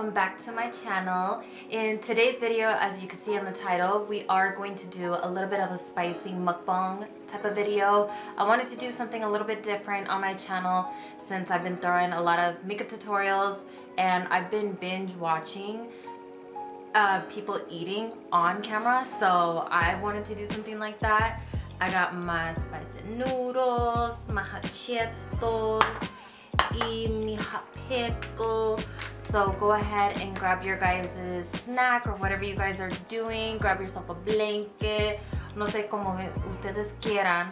welcome back to my channel. In today's video, as you can see in the title, we are going to do a little bit of a spicy mukbang type of video. I wanted to do something a little bit different on my channel since I've been throwing a lot of makeup tutorials and I've been binge watching people eating on camera, so I wanted to do something like that. I got my spicy noodles, my hot Cheetos, my hot pickle. So go ahead and grab your guys' snack or whatever you guys are doing. Grab yourself a blanket, no sé como ustedes quieran.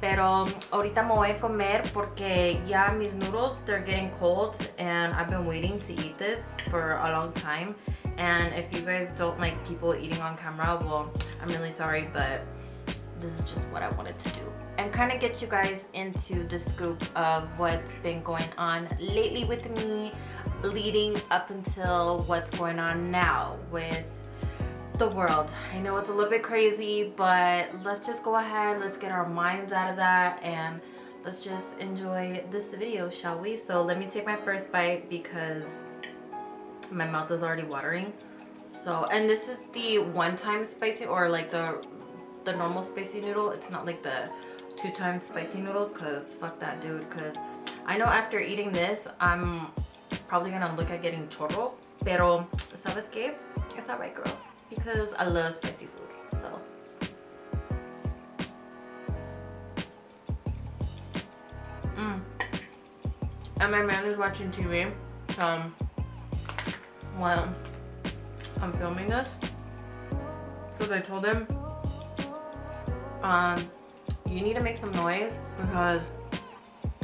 Pero ahorita me voy a comer porque ya mis noodles, they're getting cold and I've been waiting to eat this for a long time. And if you guys don't like people eating on camera, well, I'm really sorry, but this is just what I wanted to do and kind of get you guys into the scoop of what's been going on lately with me, leading up until what's going on now with the world. I know it's a little bit crazy, but let's just go ahead, let's get our minds out of that and let's just enjoy this video, shall we? So let me take my first bite because my mouth is already watering. So, and this is the one-time spicy, or like the normal spicy noodle. It's not like the 2 times spicy noodles, because fuck that, dude. Because I know after eating this I'm probably gonna look at getting chorro, pero sabes que, it's alright, girl, because I love spicy food. So and my man is watching TV while I'm filming this, because I told him you need to make some noise because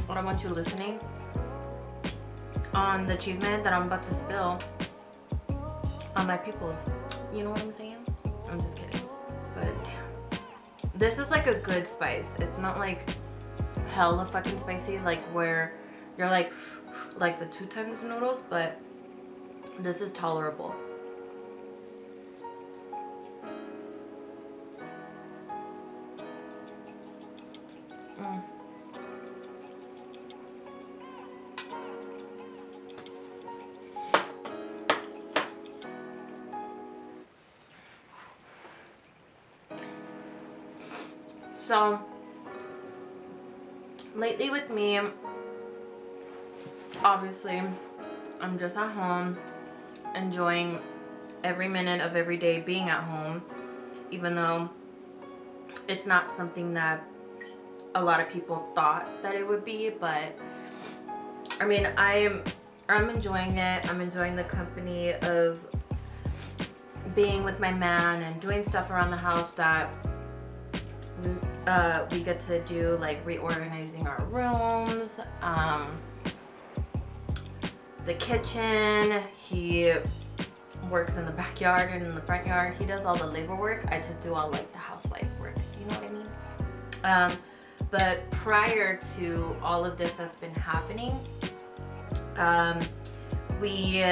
I don't want you listening on the cheese man that I'm about to spill on my pickles. You know what I'm saying? I'm just kidding. But damn, this is like a good spice. It's not like hella fucking spicy, like where you're like the 2 times noodles, but this is tolerable. So lately with me, obviously I'm just at home enjoying every minute of every day being at home, even though it's not something that a lot of people thought that it would be. But I mean, I'm enjoying it. I'm enjoying the company of being with my man and doing stuff around the house that we get to do, like reorganizing our rooms, the kitchen. He works in the backyard and in the front yard. He does all the labor work. I just do all like the housewife work, you know what I mean? But prior to all of this that's been happening, we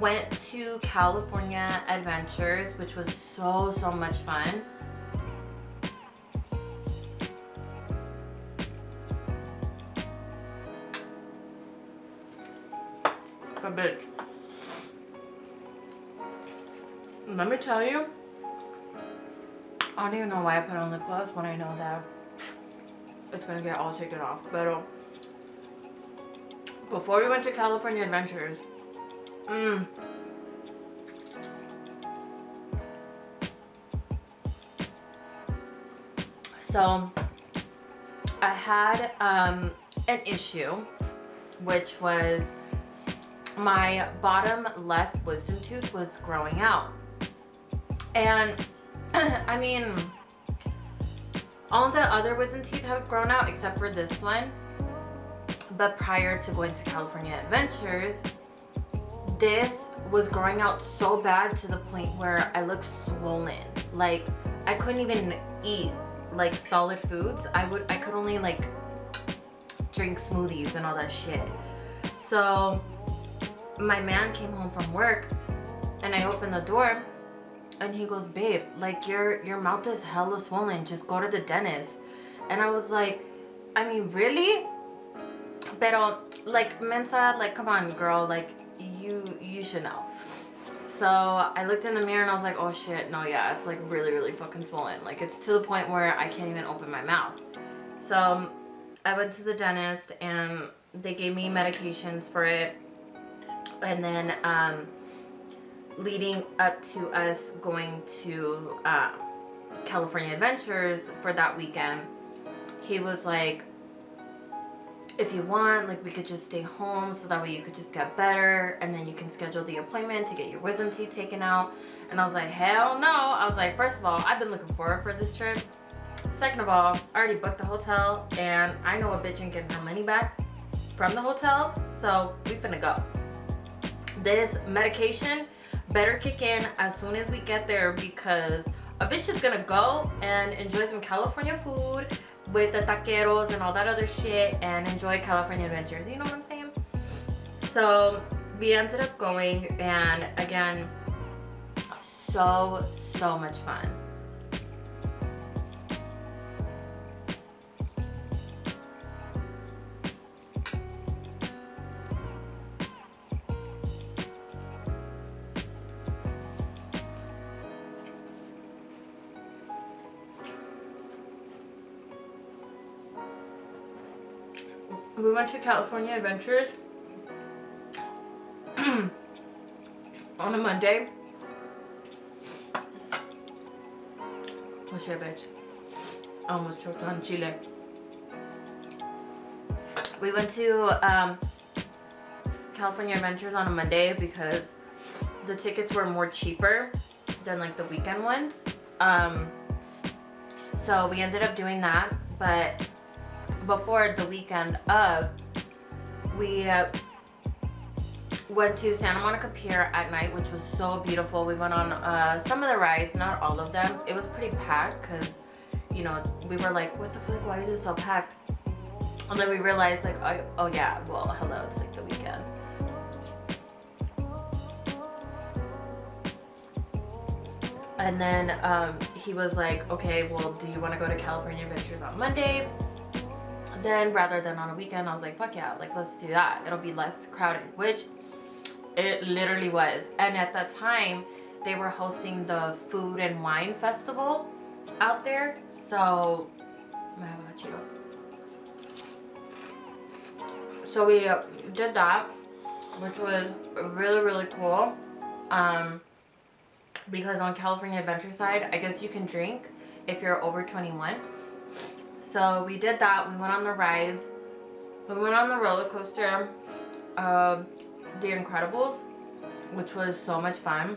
went to California Adventures, which was so much fun. A bitch. Let me tell you, I don't even know why I put on lip gloss when I know that it's gonna get all taken off. But before we went to California Adventures, so I had an issue, which was my bottom left wisdom tooth was growing out. And I mean, all the other wisdom teeth have grown out except for this one. But prior to going to California Adventures, this was growing out so bad to the point where I looked swollen. Like I couldn't even eat like solid foods. I could only like drink smoothies and all that shit. So my man came home from work and I opened the door and he goes, babe, like your mouth is hella swollen, just go to the dentist. And I was like, I mean, really? Pero like Mensa, like come on girl, like you should know. So I looked in the mirror and I was like, oh shit, no, yeah, it's like really, really fucking swollen. Like it's to the point where I can't even open my mouth. So I went to the dentist and they gave me medications for it. And then leading up to us going to California Adventures for that weekend, he was like, if you want, like we could just stay home so that way you could just get better and then you can schedule the appointment to get your wisdom teeth taken out. And I was like, hell no. I was like, first of all, I've been looking forward for this trip. Second of all, I already booked the hotel and I know a bitch ain't getting her money back from the hotel, so we finna go. This medication better kick in as soon as we get there because a bitch is gonna go and enjoy some California food with the taqueros and all that other shit and enjoy California Adventures, you know what I'm saying? So we ended up going, and again, so much fun. We went to California Adventures on a Monday. Oh shit, bitch. I almost choked on chile. We went to California Adventures on a Monday because the tickets were more cheaper than like the weekend ones. So we ended up doing that, but before the weekend of, we went to Santa Monica Pier at night, which was so beautiful. We went on some of the rides, not all of them. It was pretty packed because, you know, we were like, what the fuck, why is it so packed? And then we realized like, oh yeah, well, hello, it's like the weekend. And then he was like, okay, well, do you want to go to California Adventures on Monday? Then rather than on a weekend, I was like, fuck yeah, like let's do that. It'll be less crowded, which it literally was. And at that time, they were hosting the Food and Wine Festival out there. So, so we did that, which was really, really cool. Because on California Adventure side, I guess you can drink if you're over 21. So we did that. We went on the rides. We went on the roller coaster, The Incredibles, which was so much fun.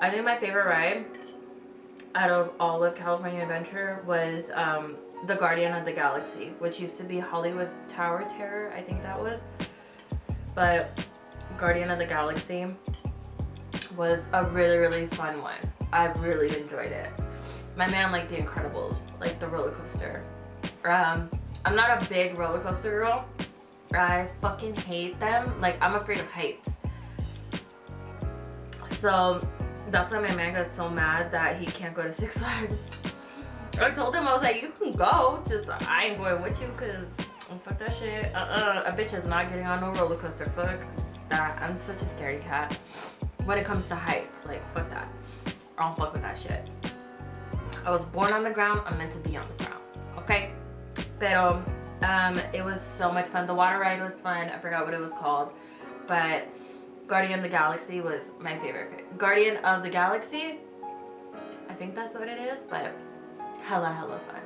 I think my favorite ride out of all of California Adventure was the Guardian of the Galaxy, which used to be Hollywood Tower Terror, I think that was. But Guardian of the Galaxy was a really, really fun one. I really enjoyed it. My man liked The Incredibles, like the roller coaster. I'm not a big roller coaster girl. I fucking hate them. Like, I'm afraid of heights. So that's why my man got so mad that he can't go to Six Flags. I told him, I was like, you can go, just I ain't going with you because fuck that shit. A bitch is not getting on no roller coaster. Fuck that. I'm such a scary cat when it comes to heights. Like, fuck that. I don't fuck with that shit. I was born on the ground. I'm meant to be on the ground. Okay? Pero it was so much fun. The water ride was fun. I forgot what it was called. But Guardian of the Galaxy was my favorite. Guardian of the Galaxy, I think that's what it is, but hella fun.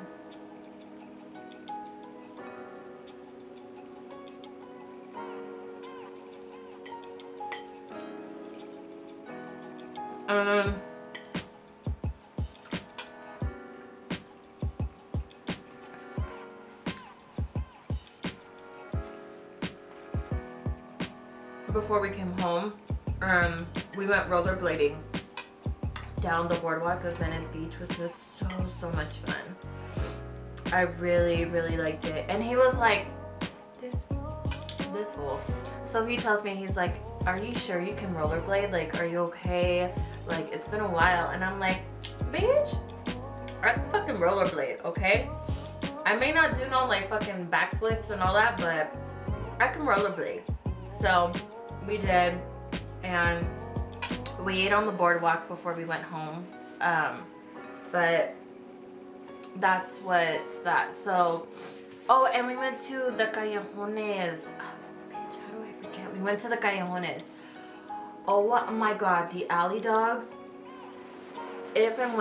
Before we came home, we went rollerblading down the boardwalk of Venice Beach, which was so much fun. I really liked it. And he was like, this fool. So he tells me, he's like, are you sure you can rollerblade? Like, are you okay? Like, it's been a while. And I'm like, bitch, I can fucking rollerblade, okay? I may not do no like fucking backflips and all that, but I can rollerblade. So we did. and we ate on the boardwalk before we went home. But that's what's that. So, oh, and we went to the Callejones. Oh, bitch, how do I forget? We went to the Callejones. Oh my god, the alley dogs. If and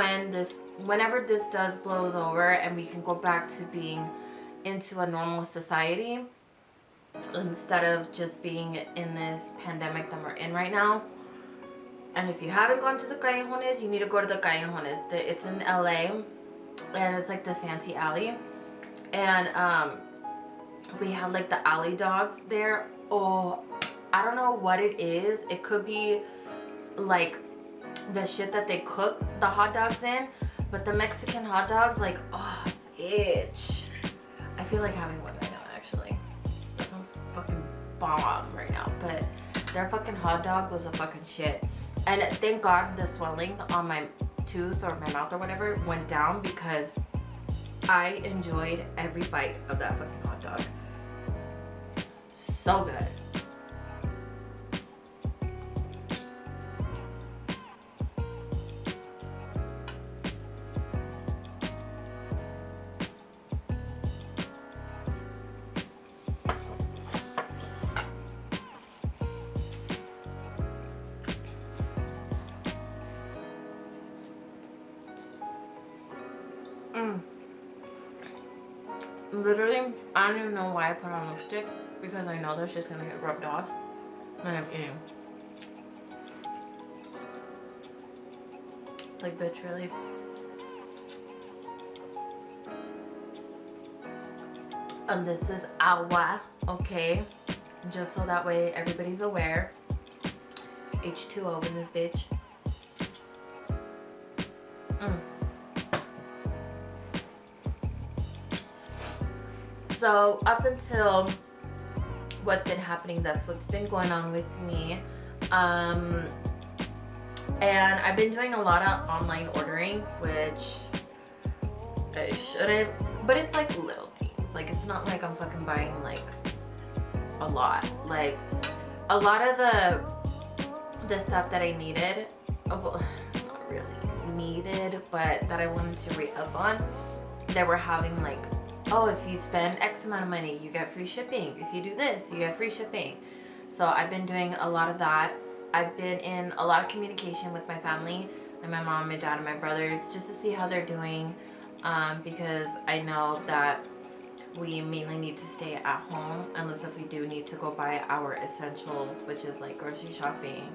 whenever this does blows over and we can go back to being into a normal society instead of just being in this pandemic that we're in right now. And if you haven't gone to the Callejones, you need to go to the Callejones. It's in LA, and it's like the Santee Alley. And we had like the alley dogs there. Oh, I don't know what it is. It could be like the shit that they cook the hot dogs in, but the Mexican hot dogs, like, oh, bitch. I feel like having one right now, actually. That sounds fucking bomb right now, but their fucking hot dog was a fucking shit. And thank God the swelling on my tooth or my mouth or whatever went down, because I enjoyed every bite of that fucking hot dog. So good. Literally, I don't even know why I put on lipstick, because I know that's just gonna get rubbed off when I'm eating. Like, bitch, really? And this is agua, okay? Just so that way everybody's aware. H2O in this bitch. So up until what's been happening, that's what's been going on with me. And I've been doing a lot of online ordering, which I shouldn't, but it's like little things. Like, it's not like I'm fucking buying like a lot. Like, a lot of the stuff that I needed, well, not really needed, but that I wanted to re-up on, they were having like, oh, if you spend X amount of money, you get free shipping. If you do this, you get free shipping. So I've been doing a lot of that. I've been in a lot of communication with my family, and my mom, my dad, and my brothers, just to see how they're doing, because I know that we mainly need to stay at home unless if we do need to go buy our essentials, which is like grocery shopping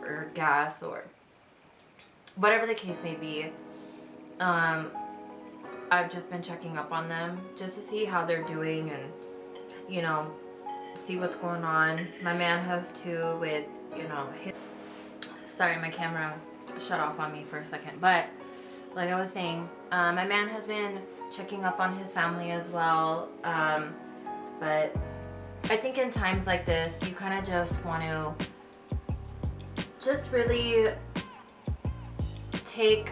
or gas or whatever the case may be. I've just been checking up on them just to see how they're doing and, you know, see what's going on. My man has too with, you know, sorry, my camera shut off on me for a second. But like I was saying, my man has been checking up on his family as well. But I think in times like this, you kind of just want to just really take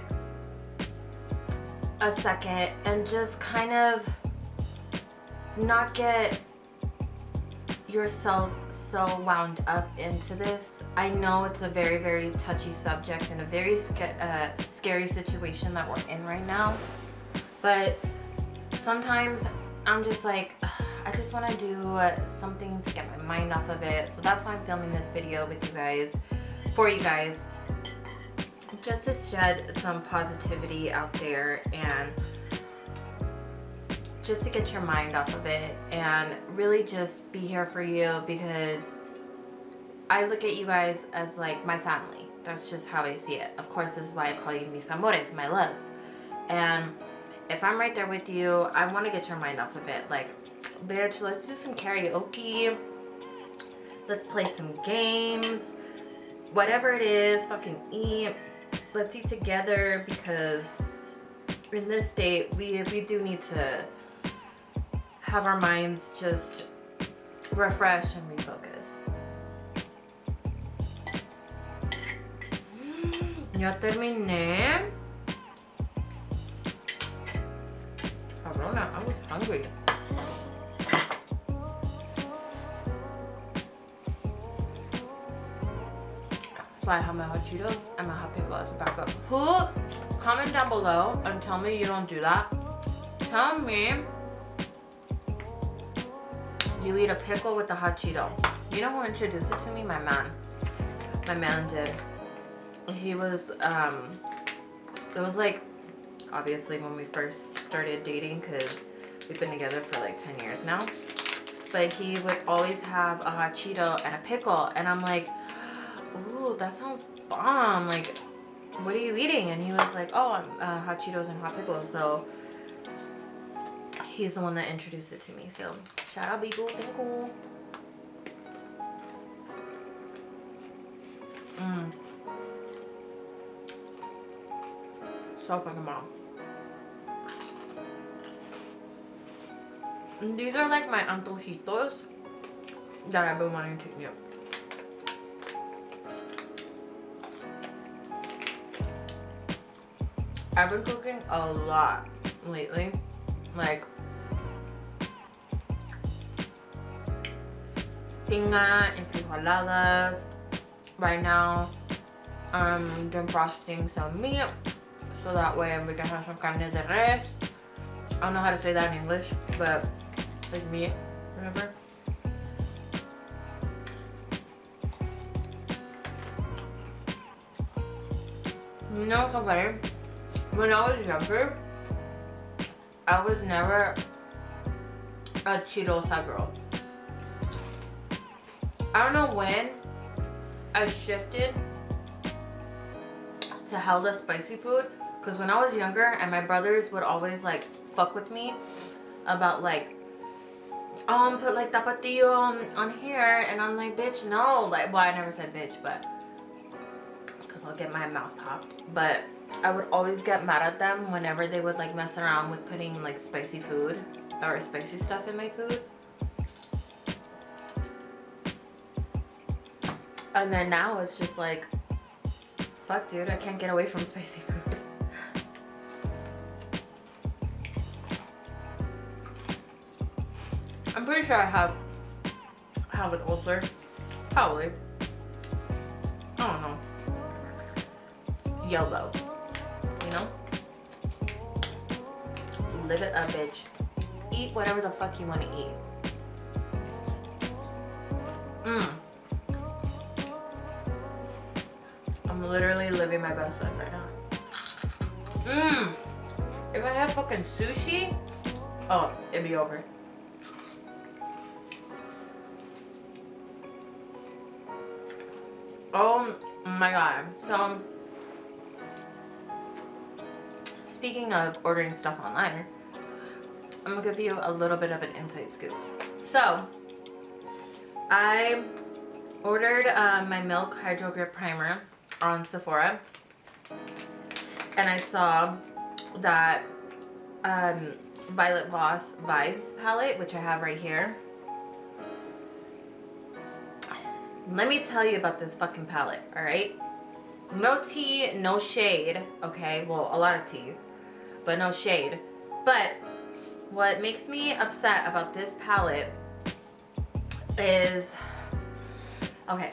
a second and just kind of not get yourself so wound up into this. I know it's a very, very touchy subject and a very scary situation that we're in right now, but sometimes I'm just like, I just want to do something to get my mind off of it. So that's why I'm filming this video with you guys, for you guys, just to shed some positivity out there and just to get your mind off of it and really just be here for you, because I look at you guys as like my family. That's just how I see it. Of course, this is why I call you mis amores, my loves. And if I'm right there with you, I want to get your mind off of it. Like, bitch, let's do some karaoke. Let's play some games. Whatever it is, fucking eat. Let's eat together, because in this state, we do need to have our minds just refresh and refocus. Ya terminé. Cabrona, I was hungry. I have my hot Cheetos and my hot pickle as a backup. Who? Comment down below and tell me you don't do that. Tell me you eat a pickle with a hot Cheeto. You know who introduced it to me? My man. My man did. He was, it was like, obviously when we first started dating, because we've been together for like 10 years now. But he would always have a hot Cheeto and a pickle. And I'm like, ooh, that sounds bomb. Like, what are you eating? And he was like, oh, I'm hot Cheetos and hot pickles. So he's the one that introduced it to me. So shout out, Bigo. Thank you. So fucking bomb. And these are like my antojitos that I've been wanting to eat. I've been cooking a lot lately. Like tinga and frijoladas. Right now I'm defrosting some meat so that way we can have some carne de res. I don't know how to say that in English, but like meat, whatever. You know, so funny. When I was younger, I was never a Cheetosa girl. I don't know when I shifted to hella spicy food, because when I was younger and my brothers would always like fuck with me about like, put like tapatio on here, and I'm like, bitch, no. Like, well, I never said bitch, but because I'll get my mouth popped. But I would always get mad at them whenever they would like mess around with putting like spicy food or spicy stuff in my food. And then now it's just like, fuck dude, I can't get away from spicy food. I'm pretty sure I have an ulcer. Probably. I don't know. YOLO. You know? Live it up, bitch. Eat whatever the fuck you want to eat. I'm literally living my best life right now. If I had fucking sushi, oh, it'd be over. Oh my god. So, speaking of ordering stuff online, I'm gonna give you a little bit of an inside scoop. So, I ordered my Milk Hydro Grip Primer on Sephora, and I saw that Violet Voss Vibes palette, which I have right here. Let me tell you about this fucking palette, alright? No tea, no shade, okay? Well, a lot of tea, but no shade. But what makes me upset about this palette is, okay,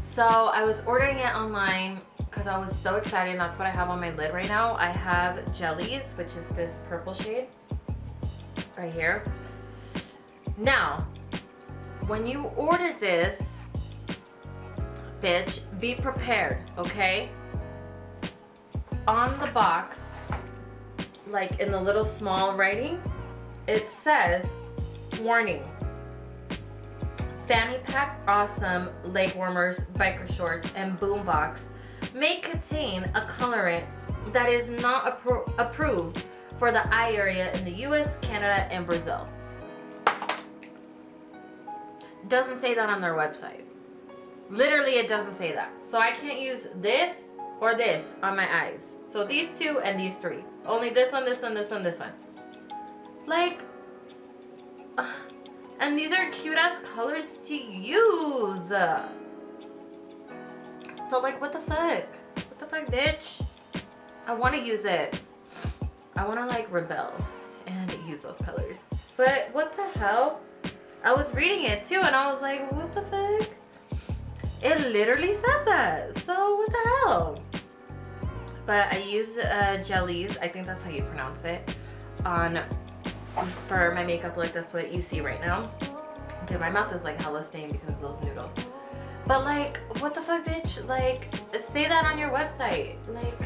so I was ordering it online because I was so excited, and that's what I have on my lid right now. I have Jellies, which is this purple shade right here. Now, when you order this, bitch, be prepared, okay? On the box, like in the little small writing, it says, warning, fanny pack awesome leg warmers, biker shorts, and boombox may contain a colorant that is not approved for the eye area in the US, Canada, and Brazil. Doesn't say that on their website. Literally, it doesn't say that. So I can't use this or this on my eyes. So these two and these three. Only this one, this one, this one, this one. Like, and these are cute ass colors to use. So like, what the fuck? What the fuck, bitch? I want to use it. I want to like rebel and use those colors. But what the hell? I was reading it too, and I was like, what the fuck? It literally says that. So what the hell? But I use jellies. I think that's how you pronounce it. For my makeup look. That's what you see right now. Dude, my mouth is like hella stained because of those noodles. But like, what the fuck, bitch? Like, say that on your website. Like,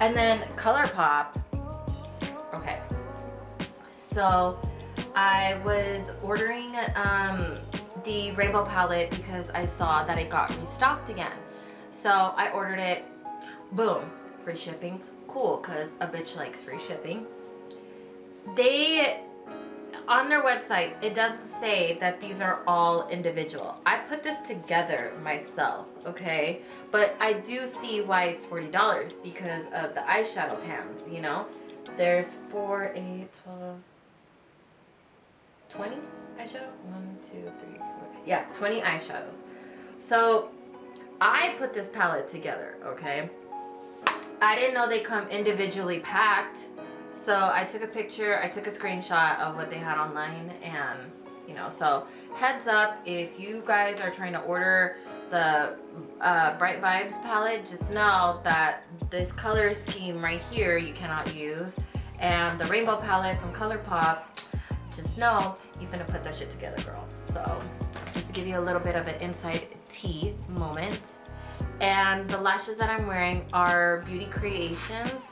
and then ColourPop. Okay. So I was ordering the rainbow palette because I saw that it got restocked again. So I ordered it. Boom, free shipping. Cool, because a bitch likes free shipping. They, on their website, it doesn't say that these are all individual. I put this together myself, okay? But I do see why it's $40 because of the eyeshadow pans, you know? There's 4, 8, 12, 20 eyeshadow? 1, 2, 3, 4. Yeah, 20 eyeshadows. So I put this palette together, okay? I didn't know they come individually packed. So I took a picture, I took a screenshot of what they had online, and you know, so heads up, if you guys are trying to order the Bright Vibes palette, just know that this color scheme right here you cannot use, and the rainbow palette from ColourPop, just know you're gonna put that shit together, girl. So just to give you a little bit of an inside tea moment. And the lashes that I'm wearing are Beauty Creations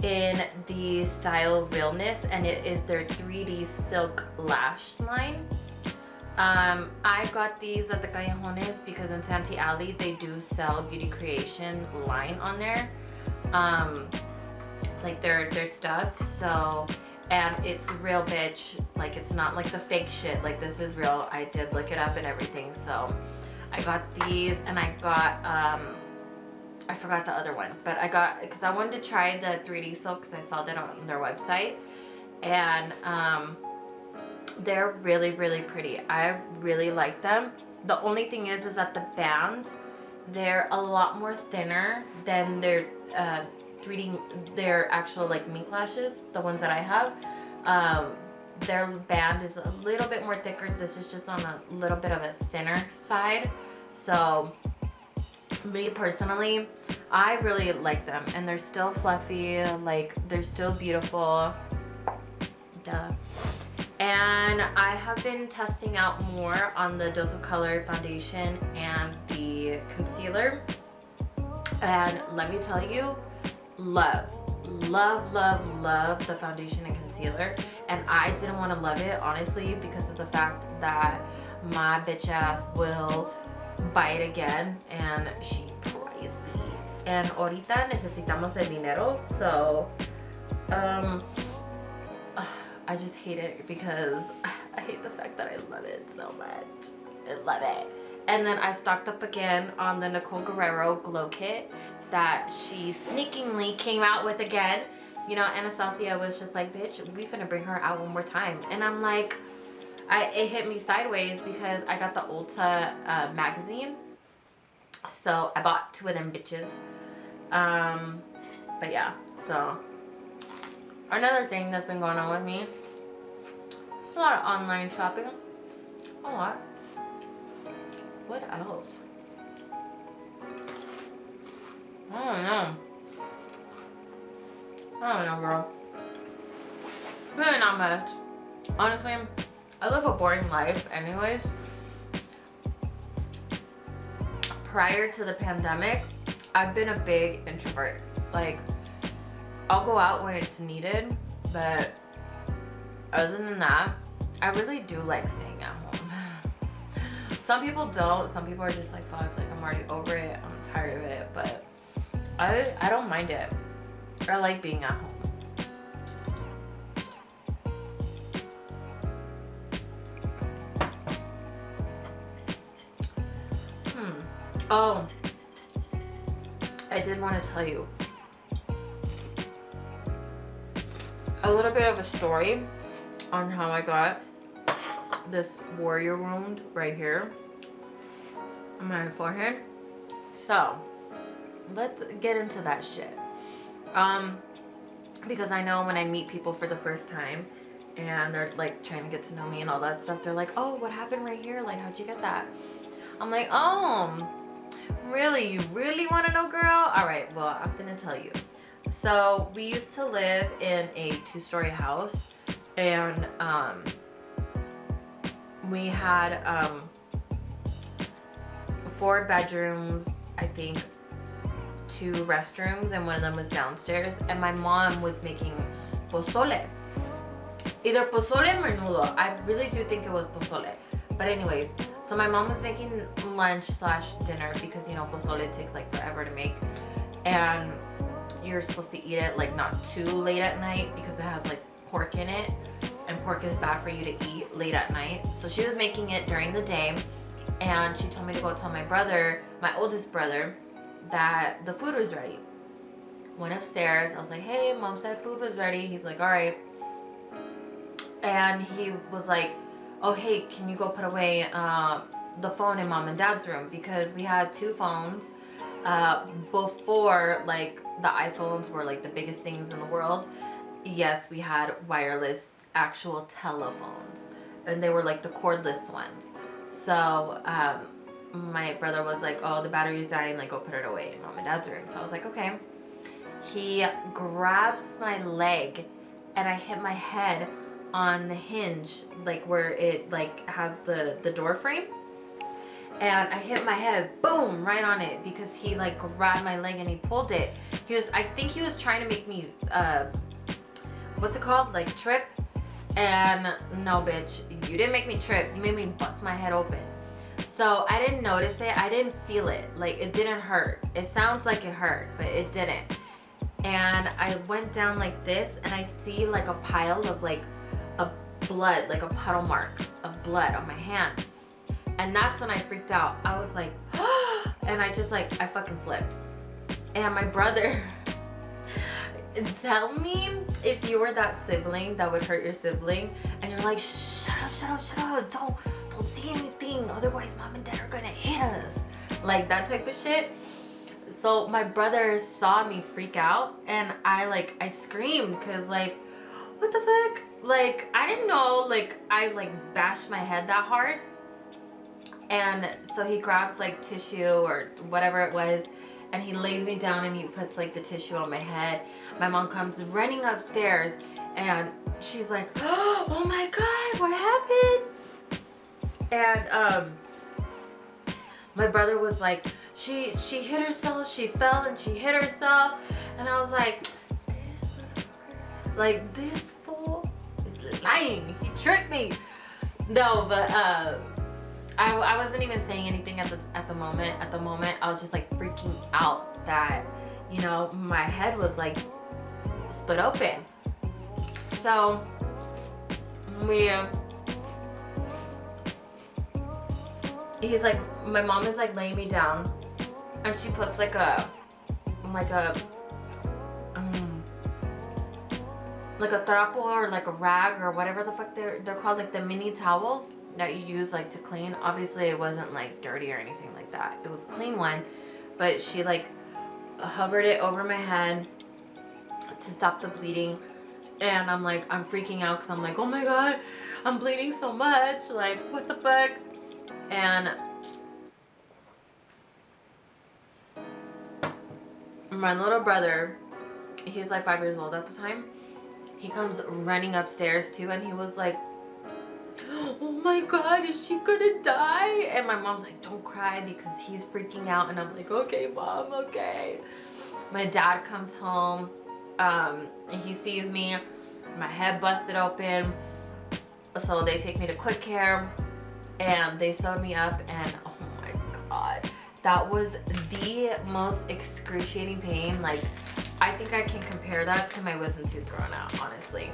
in the style Realness, and it is their 3D silk lash line. I got these at the Callejones because in Santee Alley they do sell Beauty Creation line on there, like their stuff. So, and it's real, bitch. Like, it's not like the fake shit. Like, this is real. I did look it up and everything. So I got these, and I got I forgot the other one, but I got, because I wanted to try the 3D silk because I saw that on their website, and they're really, really pretty. I really like them. The only thing is that the bands, they're a lot more thinner than their 3D, their actual like mink lashes, the ones that I have. Their band is a little bit more thicker. This is just on a little bit of a thinner side. So me personally, I really like them, and they're still fluffy, like they're still beautiful. Duh. And I have been testing out more on the Dose of Color foundation and the concealer, and let me tell you, love the foundation and concealer. And I didn't want to love it, honestly, because of the fact that my bitch ass will buy it again, and she pricey, and ahorita necesitamos el dinero. So I just hate it because I hate the fact that I love it so much. I love it. And then I stocked up again on the Nicole Guerrero glow kit that she sneakingly came out with again. You know, Anastasia was just like, bitch, we finna bring her out one more time. And I'm like, it hit me sideways because I got the Ulta magazine. So I bought 2 of them bitches. But yeah, so another thing that's been going on with me, a lot of online shopping. A lot. What else? I don't know. I don't know, girl. Really not much. Honestly, I live a boring life anyways. Prior to the pandemic, I've been a big introvert. Like, I'll go out when it's needed, but other than that, I really do like staying at home. Some people don't. Some people are just like, fuck, like I'm already over it. I'm tired of it. But I don't mind it. I like being at home. Oh, I did want to tell you a little bit of a story on how I got this warrior wound right here on my forehead. So let's get into that shit. Because I know when I meet people for the first time and they're like trying to get to know me and all that stuff, they're like, oh, what happened right here? Like, how'd you get that? I'm like, oh, really? You really want to know, girl? All right, well, I'm gonna tell you. So we used to live in a 2-story house, and we had 4 bedrooms, I think 2 restrooms, and one of them was downstairs. And my mom was making pozole. Either pozole or menudo. I really do think it was pozole. But anyways, so my mom was making lunch / dinner, because you know pozole takes like forever to make, and you're supposed to eat it like not too late at night because it has like pork in it, and pork is bad for you to eat late at night. So she was making it during the day, and she told me to go tell my brother, my oldest brother, that the food was ready. Went upstairs. I was like, hey, mom said food was ready. He's like, all right. And he was like, oh, hey, can you go put away the phone in mom and dad's room? Because we had 2 phones before, like, the iPhones were like the biggest things in the world. Yes, we had wireless actual telephones, and they were like the cordless ones. So my brother was like, oh, the battery's dying, like, go put it away in mom and dad's room. So I was like, okay. He grabs my leg, and I hit my head on the hinge, like where it like has the door frame, and I hit my head, boom, right on it, because he like grabbed my leg and he pulled it. I think he was trying to make me what's it called, like trip. And no, bitch, you didn't make me trip, you made me bust my head open. So I didn't notice it, I didn't feel it, like it didn't hurt. It sounds like it hurt, but it didn't. And I went down like this, and I see like a pile of like a blood, like a puddle mark of blood on my hand. And that's when I freaked out. I was like, and I just like, I fucking flipped. And my brother, tell me if you were that sibling that would hurt your sibling, and you're like, shut up, don't see anything, otherwise mom and dad are gonna hit us, like that type of shit. So my brother saw me freak out, and I screamed, because like, what the fuck? Like, I didn't know, like, I like bashed my head that hard. And so he grabs like tissue or whatever it was, and he lays me down, and he puts like the tissue on my head. My mom comes running upstairs, and she's like, oh my God, what happened? And my brother was like, she hit herself, she fell and she hit herself. And I was like, this fool is lying, he tricked me. No, but I wasn't even saying anything at the moment. At the moment, I was just like freaking out that, you know, my head was like split open. So he's like, my mom is like laying me down, and she puts like a trapo, or like a rag, or whatever the fuck they're called, like the mini towels that you use like to clean. Obviously it wasn't like dirty or anything like that, it was a clean one, but she like hovered it over my head to stop the bleeding. And I'm like, I'm freaking out, because I'm like, oh my God, I'm bleeding so much, like what the fuck. And my little brother, he's like 5 years old at the time, he comes running upstairs too, and he was like, oh my God, is she gonna die? And my mom's like, don't cry, because he's freaking out. And I'm like, okay, mom, okay. My dad comes home, and he sees me, my head busted open. So they take me to quick care, and they sewed me up, and oh my God, that was the most excruciating pain. Like, I think I can compare that to my wisdom tooth growing out, honestly.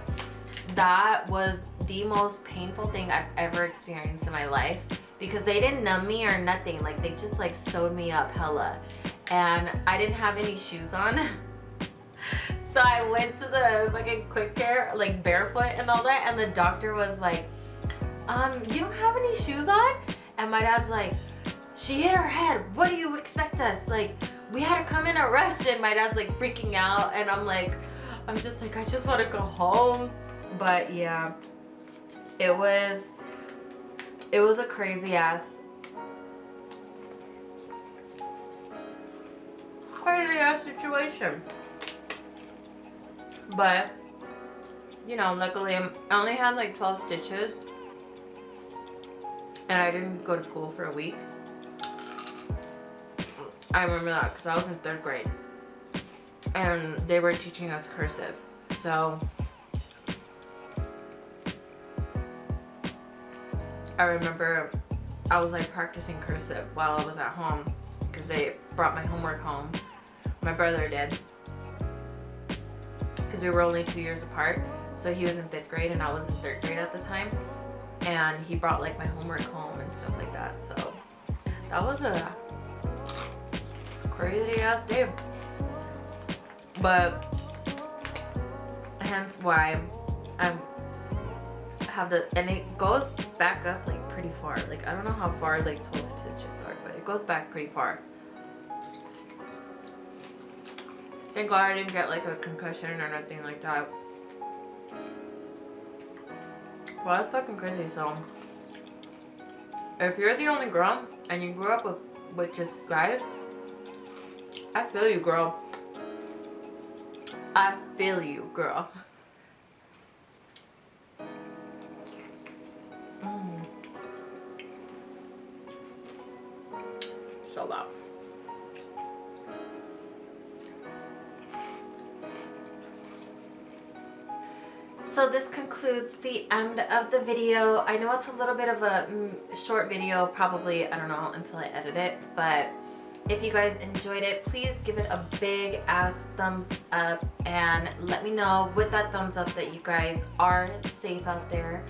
That was the most painful thing I've ever experienced in my life, because they didn't numb me or nothing. Like, they just like sewed me up hella, and I didn't have any shoes on. So I went to the fucking quick care, like barefoot and all that, and the doctor was like, you don't have any shoes on? And my dad's like, she hit her head, what do you expect us? Like, we had to come in a rush. And my dad's like freaking out, and I'm just like, I just want to go home. But yeah, it was a crazy ass crazy ass situation. But, you know, luckily I only had like 12 stitches. And I didn't go to school for a week. I remember that because I was in 3rd grade. And they were teaching us cursive. So I remember I was like practicing cursive while I was at home because they brought my homework home. My brother did. Because we were only 2 years apart. So he was in 5th grade and I was in 3rd grade at the time. And he brought like my homework home and stuff like that. So that was a crazy ass day. But hence why I have the, and it goes back up like pretty far. Like I don't know how far like 12 stitches are, but it goes back pretty far. Thank God I didn't get like a concussion or nothing like that. Well, that's fucking crazy. So if you're the only girl and you grew up with just guys, I feel you, girl. I feel you, girl. So bad. So this concludes the end of the video. I know it's a little bit of a short video, probably, I don't know, until I edit it, but if you guys enjoyed it, please give it a big ass thumbs up and let me know with that thumbs up that you guys are safe out there.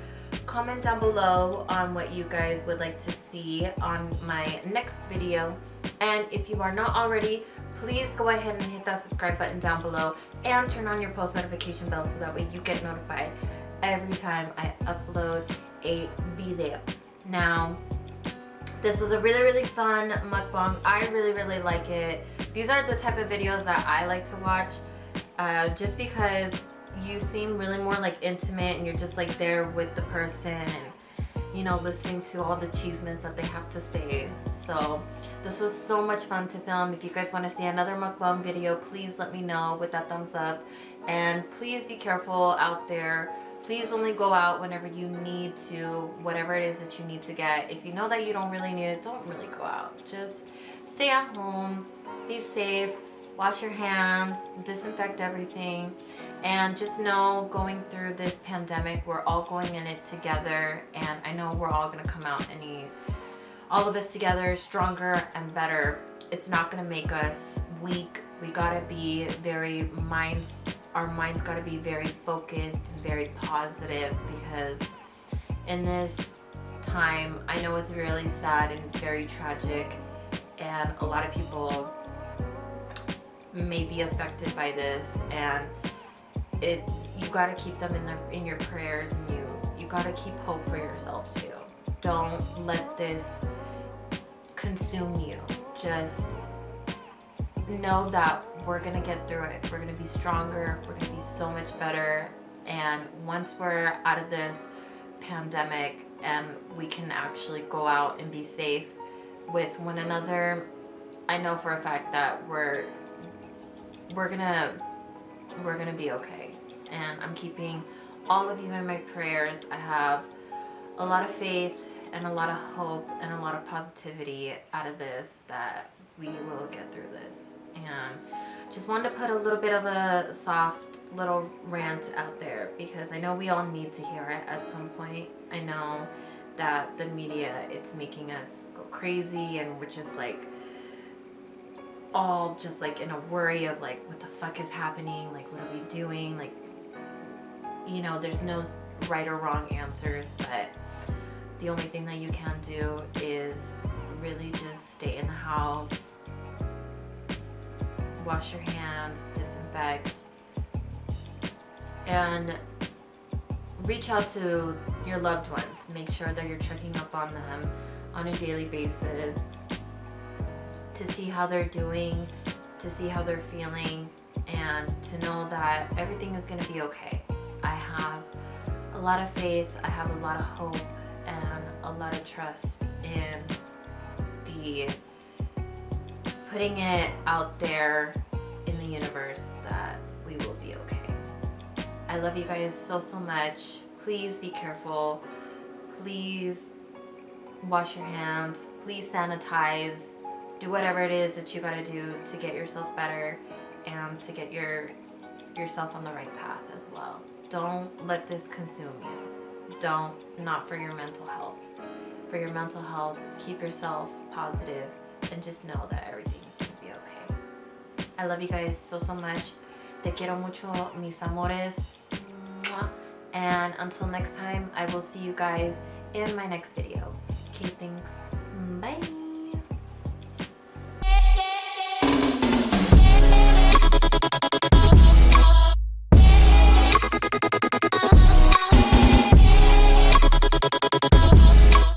Comment down below on what you guys would like to see on my next video, and if you are not already, please go ahead and hit that subscribe button down below and turn on your post notification bell so that way you get notified every time I upload a video. Now, this was a really fun mukbang. I really like it. These are the type of videos that I like to watch just because you seem really more like intimate and you're just like there with the person and, you know, listening to all the cheesiness that they have to say. So this was so much fun to film. If you guys want to see another mukbang video, please let me know with that thumbs up. And please be careful out there. Please only go out whenever you need to, whatever it is that you need to get. If you know that you don't really need it, don't really go out. Just stay at home, be safe, wash your hands, disinfect everything. And just know, going through this pandemic, we're all going in it together. And I know we're all going to come out all of us together, stronger and better. It's not going to make us weak. We got to be our minds got to be very focused and very positive, because in this time, I know it's really sad and it's very tragic, and a lot of people may be affected by this, and you got to keep them in your prayers, and you got to keep hope for yourself too. Don't let this consume you. Just know that we're gonna get through it. We're gonna be stronger. We're gonna be so much better. And once we're out of this pandemic and we can actually go out and be safe with one another, I know for a fact that we're gonna be okay. And I'm keeping all of you in my prayers. I have a lot of faith and a lot of hope and a lot of positivity out of this, that we will get through this. And just wanted to put a little bit of a soft little rant out there, because I know we all need to hear it at some point. I know that the media, it's making us go crazy, and we're just like all just like in a worry of like, what the fuck is happening, like what are we doing, like, you know, there's no right or wrong answers, but the only thing that you can do is really just stay in the house, wash your hands, disinfect, and reach out to your loved ones. Make sure that you're checking up on them on a daily basis to see how they're doing, to see how they're feeling, and to know that everything is going to be okay. I have a lot of faith, I have a lot of hope, and a lot of trust in the putting it out there in the universe that we will be okay. I love you guys so much. Please be careful. Please wash your hands. Please sanitize. Do whatever it is that you gotta do to get yourself better and to get yourself on the right path as well. Don't let this consume you. Not for your mental health. For your mental health, keep yourself positive and just know that everything's gonna be okay. I love you guys so much. Te quiero mucho, mis amores. And until next time, I will see you guys in my next video. Okay, thanks. Bye.